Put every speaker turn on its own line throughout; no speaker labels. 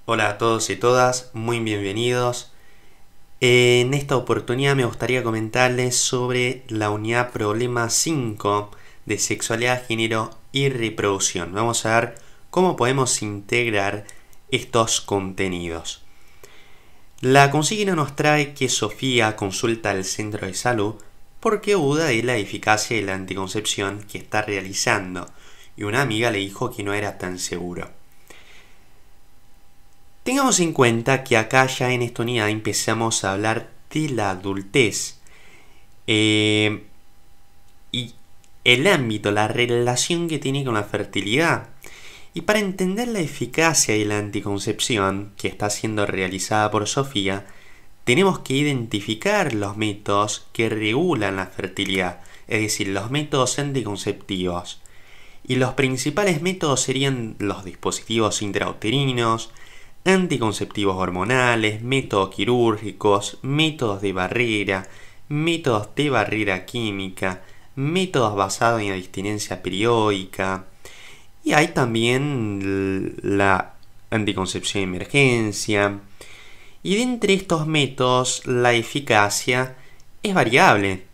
Hola a todos y todas, muy bienvenidos. En esta oportunidad me gustaría comentarles sobre la unidad problema 5 de sexualidad, género y reproducción. Vamos a ver cómo podemos integrar estos contenidos. La consigna nos trae que Sofía consulta al centro de salud porque duda de la eficacia de la anticoncepción que está realizando y una amiga le dijo que no era tan seguro. Tengamos en cuenta que acá ya en esta unidad empezamos a hablar de la adultez y el ámbito, la relación que tiene con la fertilidad. Y para entender la eficacia de la anticoncepción que está siendo realizada por Sofía, tenemos que identificar los métodos que regulan la fertilidad, es decir, los métodos anticonceptivos. Y los principales métodos serían los dispositivos intrauterinos, anticonceptivos hormonales, métodos quirúrgicos, métodos de barrera química, métodos basados en abstinencia periódica. Y hay también la anticoncepción de emergencia. Y de entre estos métodos la eficacia es variable.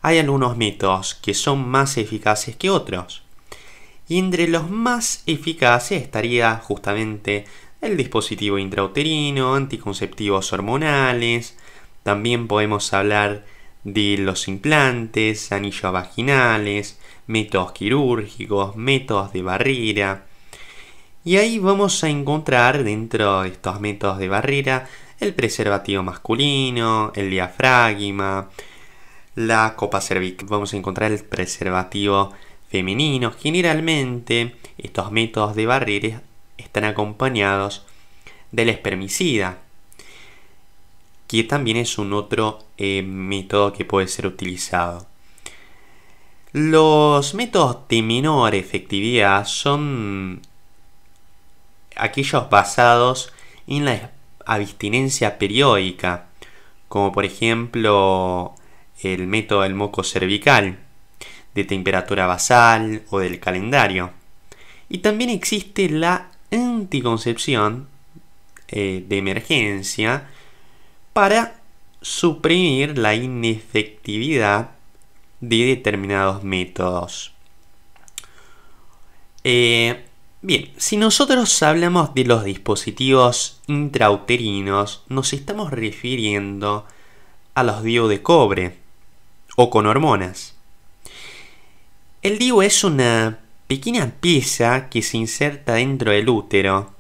Hay algunos métodos que son más eficaces que otros. Y entre los más eficaces estaría justamente el dispositivo intrauterino, anticonceptivos hormonales. También podemos hablar de los implantes, anillos vaginales, métodos quirúrgicos, métodos de barrera. Y ahí vamos a encontrar dentro de estos métodos de barrera el preservativo masculino, el diafragma, la copa cervical. Vamos a encontrar el preservativo femenino. Generalmente estos métodos de barrera están acompañados del espermicida, que también es un otro método que puede ser utilizado. Los métodos de menor efectividad son aquellos basados en la abstinencia periódica, como por ejemplo el método del moco cervical, de temperatura basal o del calendario. Y también existe la anticoncepción de emergencia para suprimir la inefectividad de determinados métodos. Bien, si nosotros hablamos de los dispositivos intrauterinos, nos estamos refiriendo a los DIU de cobre o con hormonas. El DIU es una pequeña pieza que se inserta dentro del útero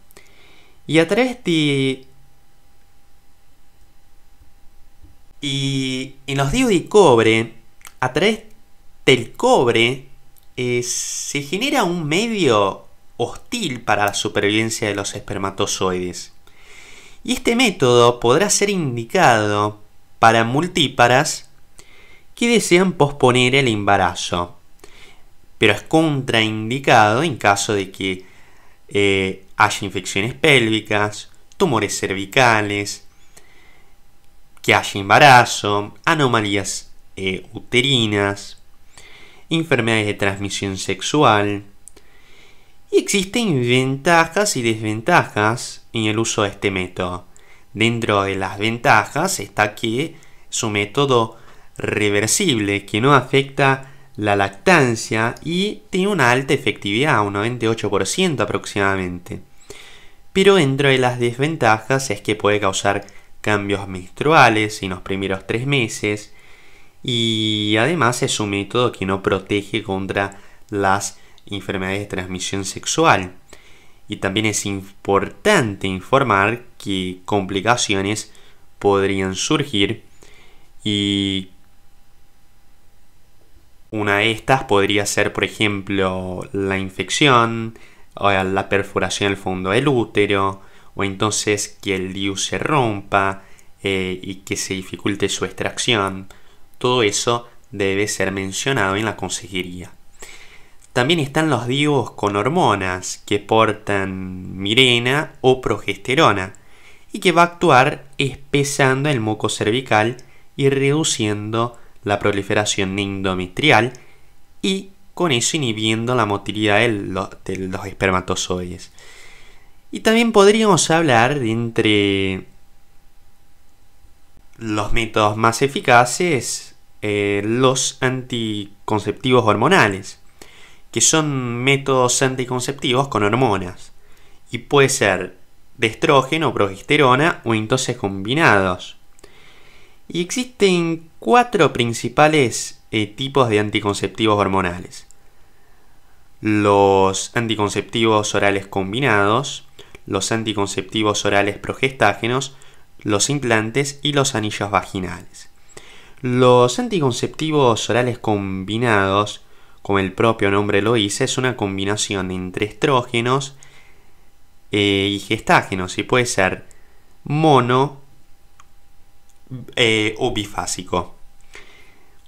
y a través de... Y en los DIU de cobre, a través del cobre, se genera un medio hostil para la supervivencia de los espermatozoides. Y este método podrá ser indicado para multíparas que desean posponer el embarazo, pero es contraindicado en caso de que haya infecciones pélvicas, tumores cervicales, que haya embarazo, anomalías uterinas, enfermedades de transmisión sexual. Y existen ventajas y desventajas en el uso de este método. Dentro de las ventajas está que es un método reversible que no afecta la lactancia y tiene una alta efectividad, un 98% aproximadamente. Pero dentro de las desventajas es que puede causar cambios menstruales en los primeros 3 meses y además es un método que no protege contra las enfermedades de transmisión sexual. Y también es importante informar que complicaciones podrían surgir y una de estas podría ser, por ejemplo, la infección o la perforación del fondo del útero, o entonces que el DIU se rompa y que se dificulte su extracción. Todo eso debe ser mencionado en la consejería. También están los DIUs con hormonas que portan Mirena o progesterona y que va a actuar espesando el moco cervical y reduciendo la proliferación endometrial y con eso inhibiendo la motilidad de los espermatozoides. Y también podríamos hablar de entre los métodos más eficaces, los anticonceptivos hormonales, que son métodos anticonceptivos con hormonas. Y puede ser de estrógeno, progesterona o entonces combinados. Y existen 4 principales tipos de anticonceptivos hormonales. Los anticonceptivos orales combinados, los anticonceptivos orales progestágenos, los implantes y los anillos vaginales. Los anticonceptivos orales combinados, como el propio nombre lo dice, es una combinación entre estrógenos y gestágenos y puede ser mono o bifásico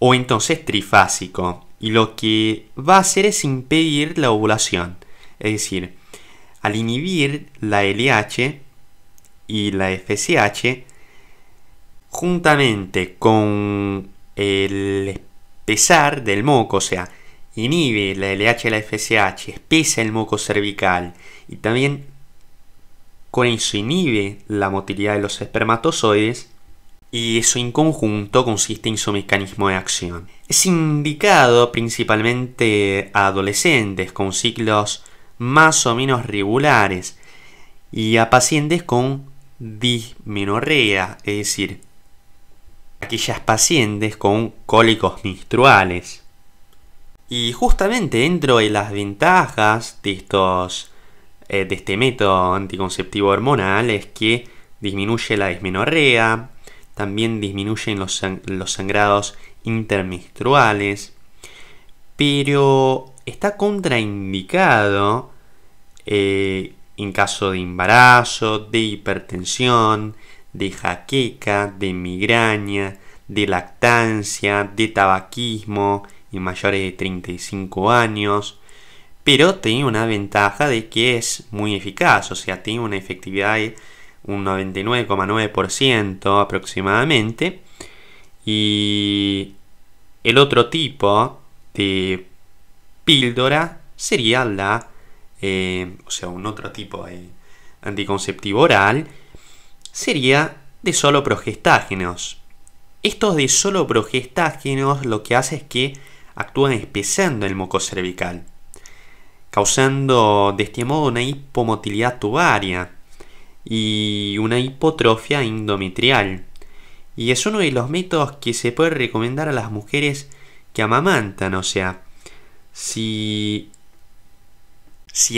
o entonces trifásico, y lo que va a hacer es impedir la ovulación, es decir, al inhibir la LH y la FSH juntamente con el espesar del moco, o sea, inhibe la LH y la FSH, espesa el moco cervical y también con eso inhibe la motilidad de los espermatozoides, y eso en conjunto consiste en su mecanismo de acción. Es indicado principalmente a adolescentes con ciclos más o menos regulares y a pacientes con dismenorrea, es decir, aquellas pacientes con cólicos menstruales. Y justamente dentro de las ventajas de este método anticonceptivo hormonal es que disminuye la dismenorrea, también disminuyen los sangrados intermenstruales, pero está contraindicado en caso de embarazo, de hipertensión, de jaqueca, de migraña, de lactancia, de tabaquismo en mayores de 35 años, pero tiene una ventaja de que es muy eficaz, o sea, tiene una efectividad de un 99,9% aproximadamente. Y el otro tipo de píldora sería un otro tipo de anticonceptivo oral sería de solo progestágenos. Estos de solo progestágenos lo que hace es que actúan espesando el moco cervical, causando de este modo una hipomotilidad tubaria y una hipotrofia endometrial. Y es uno de los métodos que se puede recomendar a las mujeres que amamantan. O sea, si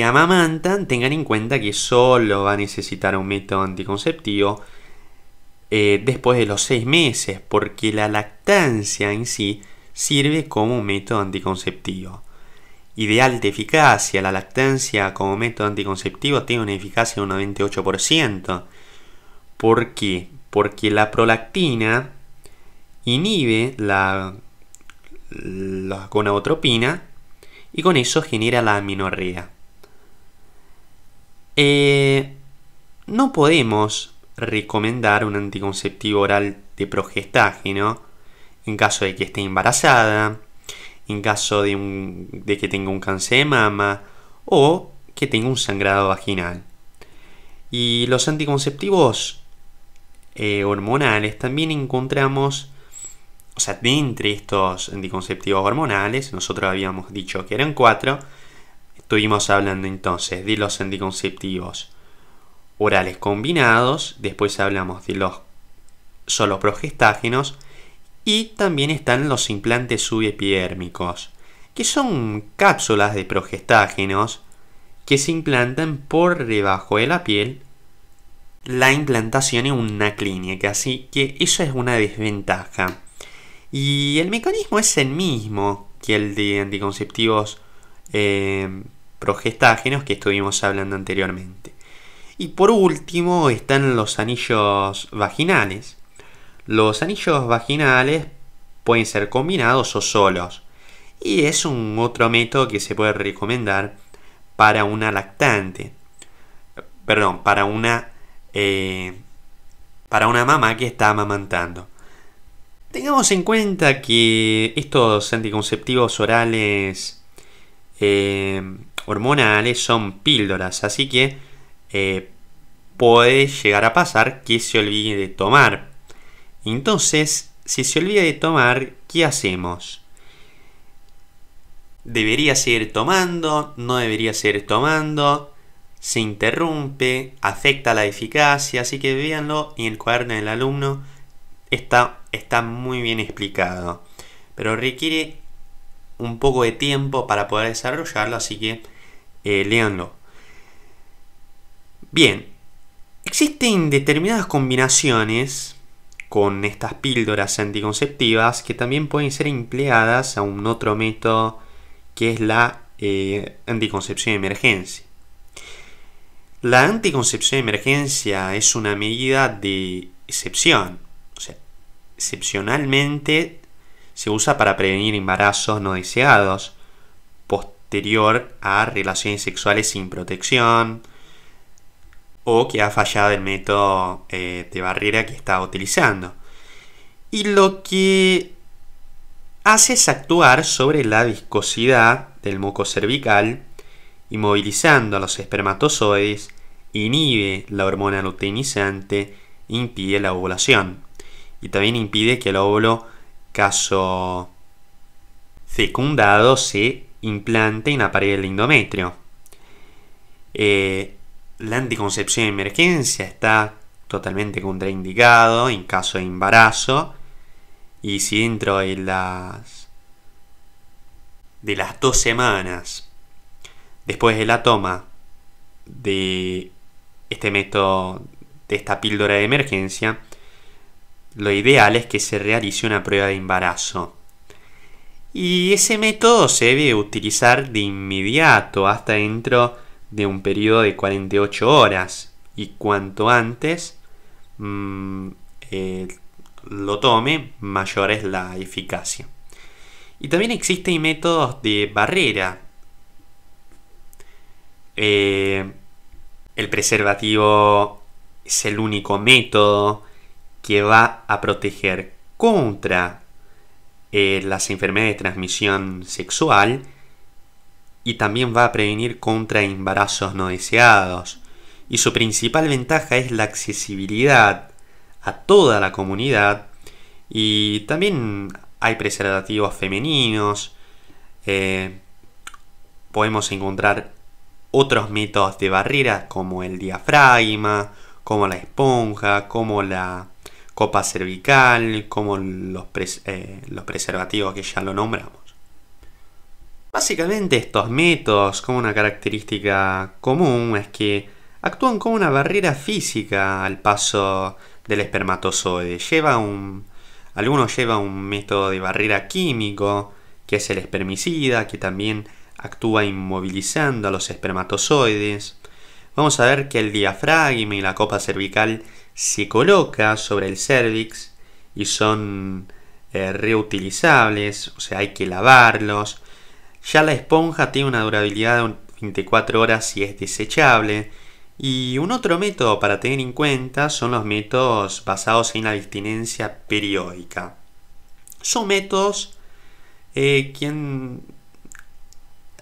amamantan, tengan en cuenta que solo va a necesitar un método anticonceptivo después de los 6 meses, porque la lactancia en sí sirve como un método anticonceptivo. Y de alta eficacia, la lactancia como método anticonceptivo tiene una eficacia de un 98%. ¿Por qué? Porque la prolactina inhibe la gonadotropina y con eso genera la amenorrea. No podemos recomendar un anticonceptivo oral de progestágeno en caso de que esté embarazada, en caso de que tenga un cáncer de mama o que tenga un sangrado vaginal. Y los anticonceptivos hormonales también encontramos, o sea, de entre estos anticonceptivos hormonales, nosotros habíamos dicho que eran 4, estuvimos hablando entonces de los anticonceptivos orales combinados, después hablamos de los solo progestágenos, y también están los implantes subepidérmicos, que son cápsulas de progestágenos que se implantan por debajo de la piel. La implantación en una clínica, así que eso es una desventaja. Y el mecanismo es el mismo que el de anticonceptivos progestágenos que estuvimos hablando anteriormente. Y por último están los anillos vaginales. Los anillos vaginales pueden ser combinados o solos. Y es un otro método que se puede recomendar para una lactante. Perdón, para una mamá que está amamantando. Tengamos en cuenta que estos anticonceptivos orales hormonales son píldoras, así que puede llegar a pasar que se olvide de tomar. Entonces, si se olvida de tomar, ¿qué hacemos? ¿Debería seguir tomando? ¿No debería seguir tomando? Se interrumpe, afecta la eficacia, así que véanlo en el cuaderno del alumno, está muy bien explicado, pero requiere un poco de tiempo para poder desarrollarlo, así que léanlo. Bien, existen determinadas combinaciones con estas píldoras anticonceptivas que también pueden ser empleadas a un otro método que es la anticoncepción de emergencia. La anticoncepción de emergencia es una medida de excepción, o sea, excepcionalmente se usa para prevenir embarazos no deseados posterior a relaciones sexuales sin protección o que ha fallado el método de barrera que está utilizando. Y lo que hace es actuar sobre la viscosidad del moco cervical, inmovilizando a los espermatozoides, inhibe la hormona luteinizante e impide la ovulación. Y también impide que el óvulo, caso fecundado, se implante en la pared del endometrio. La anticoncepción de emergencia está totalmente contraindicado en caso de embarazo, y si dentro de las 2 semanas después de la toma de este método, de esta píldora de emergencia, lo ideal es que se realice una prueba de embarazo. Y ese método se debe utilizar de inmediato, hasta dentro de un periodo de 48 horas. Y cuanto antes lo tome, mayor es la eficacia. Y también existen métodos de barrera. El preservativo es el único método que va a proteger contra las enfermedades de transmisión sexual y también va a prevenir contra embarazos no deseados. Y su principal ventaja es la accesibilidad a toda la comunidad, y también hay preservativos femeninos. Podemos encontrar otros métodos de barrera como el diafragma, como la esponja, como la copa cervical, como los preservativos que ya lo nombramos. Básicamente estos métodos, como una característica común, es que actúan como una barrera física al paso del espermatozoide. Algunos llevan un método de barrera químico, que es el espermicida, que también actúa inmovilizando a los espermatozoides. Vamos a ver que el diafragma y la copa cervical se coloca sobre el cérvix y son reutilizables, o sea, hay que lavarlos. Ya la esponja tiene una durabilidad de 24 horas y es desechable. Y un otro método para tener en cuenta son los métodos basados en la abstinencia periódica. Son métodos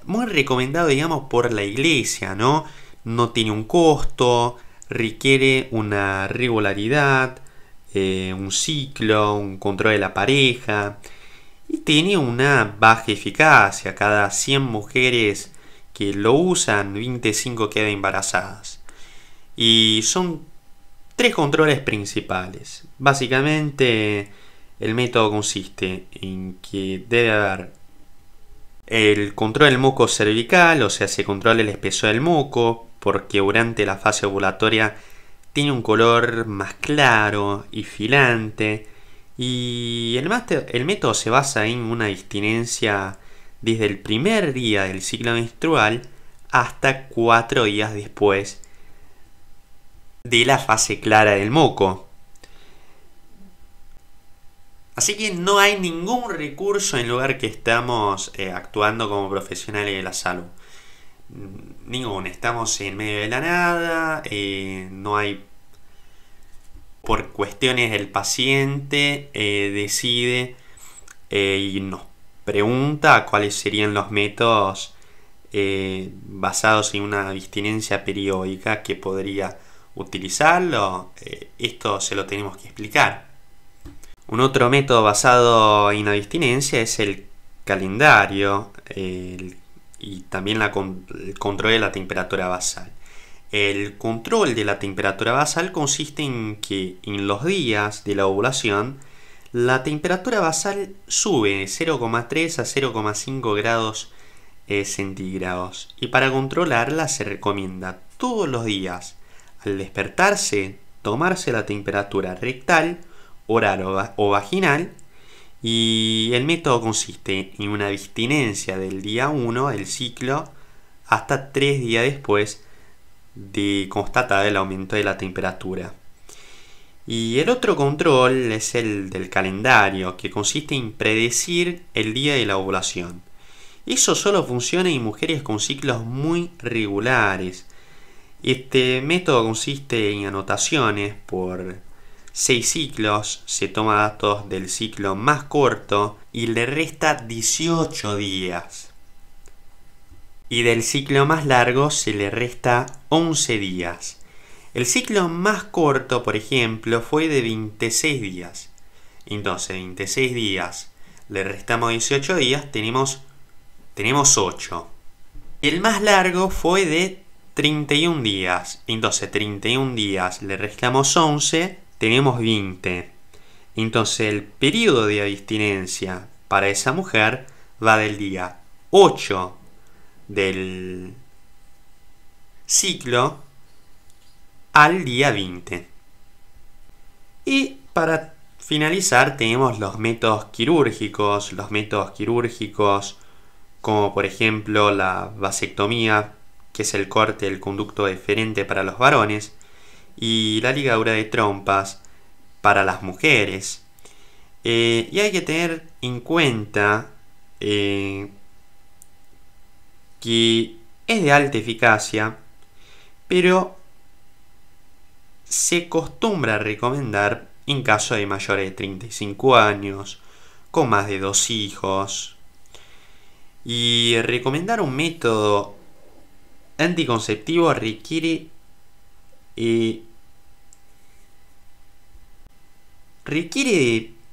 muy recomendados, digamos, por la iglesia, ¿no? No tiene un costo, requiere una regularidad, un ciclo, un control de la pareja, y tiene una baja eficacia. Cada 100 mujeres que lo usan, 25 quedan embarazadas. Y son 3 controles principales. Básicamente, el método consiste en que debe haber el control del moco cervical, o sea, se controla el espesor del moco, porque durante la fase ovulatoria tiene un color más claro y filante. Y el método se basa en una abstinencia desde el primer día del ciclo menstrual hasta 4 días después de la fase clara del moco. Así que no hay ningún recurso en lugar que estamos actuando como profesionales de la salud. Ninguno. Estamos en medio de la nada. No hay... Por cuestiones del paciente decide y nos pregunta cuáles serían los métodos basados en una abstinencia periódica que podría utilizarlo. Esto se lo tenemos que explicar. Un otro método basado en abstinencia es el calendario y también el control de la temperatura basal. El control de la temperatura basal consiste en que en los días de la ovulación la temperatura basal sube de 0,3 a 0,5 grados centígrados, y para controlarla se recomienda todos los días al despertarse tomarse la temperatura rectal, oral o vaginal, y el método consiste en una abstinencia del día 1 del ciclo hasta 3 días después de constatar el aumento de la temperatura. Y el otro control es el del calendario, que consiste en predecir el día de la ovulación. Eso solo funciona en mujeres con ciclos muy regulares. Este método consiste en anotaciones por 6 ciclos, se toma datos del ciclo más corto y le resta 18 días. Y del ciclo más largo se le resta 11 días. El ciclo más corto, por ejemplo, fue de 26 días. Entonces, 26 días le restamos 18 días, tenemos 8. El más largo fue de 31 días. Entonces, 31 días le restamos 11, tenemos 20. Entonces, el periodo de abstinencia para esa mujer va del día 8 del ciclo al día 20. Y para finalizar tenemos los métodos quirúrgicos. Los métodos quirúrgicos como por ejemplo la vasectomía, que es el corte del conducto deferente para los varones, y la ligadura de trompas para las mujeres. Y hay que tener en cuenta que es de alta eficacia, pero se acostumbra a recomendar en caso de mayores de 35 años, con más de 2 hijos. Y recomendar un método anticonceptivo requiere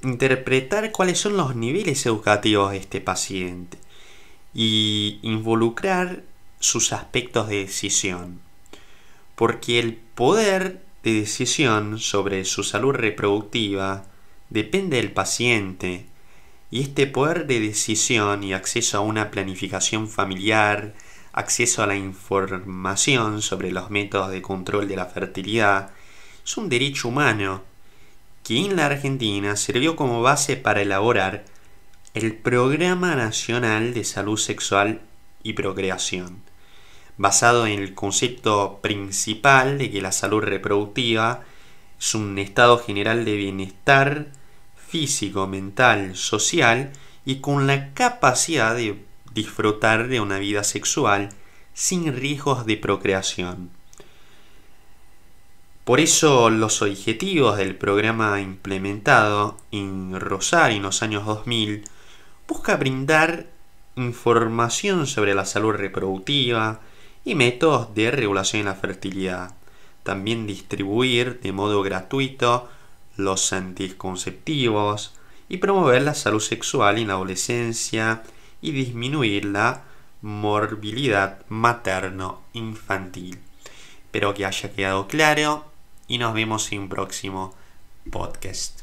interpretar cuáles son los niveles educativos de este paciente y involucrar sus aspectos de decisión, porque el poder de decisión sobre su salud reproductiva depende del paciente, y este poder de decisión y acceso a una planificación familiar, acceso a la información sobre los métodos de control de la fertilidad, es un derecho humano que en la Argentina sirvió como base para elaborar el Programa Nacional de Salud Sexual y Procreación, basado en el concepto principal de que la salud reproductiva es un estado general de bienestar físico, mental, social, y con la capacidad de disfrutar de una vida sexual sin riesgos de procreación. Por eso los objetivos del programa implementado en Rosario en los años 2000 busca brindar información sobre la salud reproductiva y métodos de regulación de la fertilidad. También distribuir de modo gratuito los anticonceptivos y promover la salud sexual en la adolescencia y disminuir la morbilidad materno-infantil. Espero que haya quedado claro y nos vemos en un próximo podcast.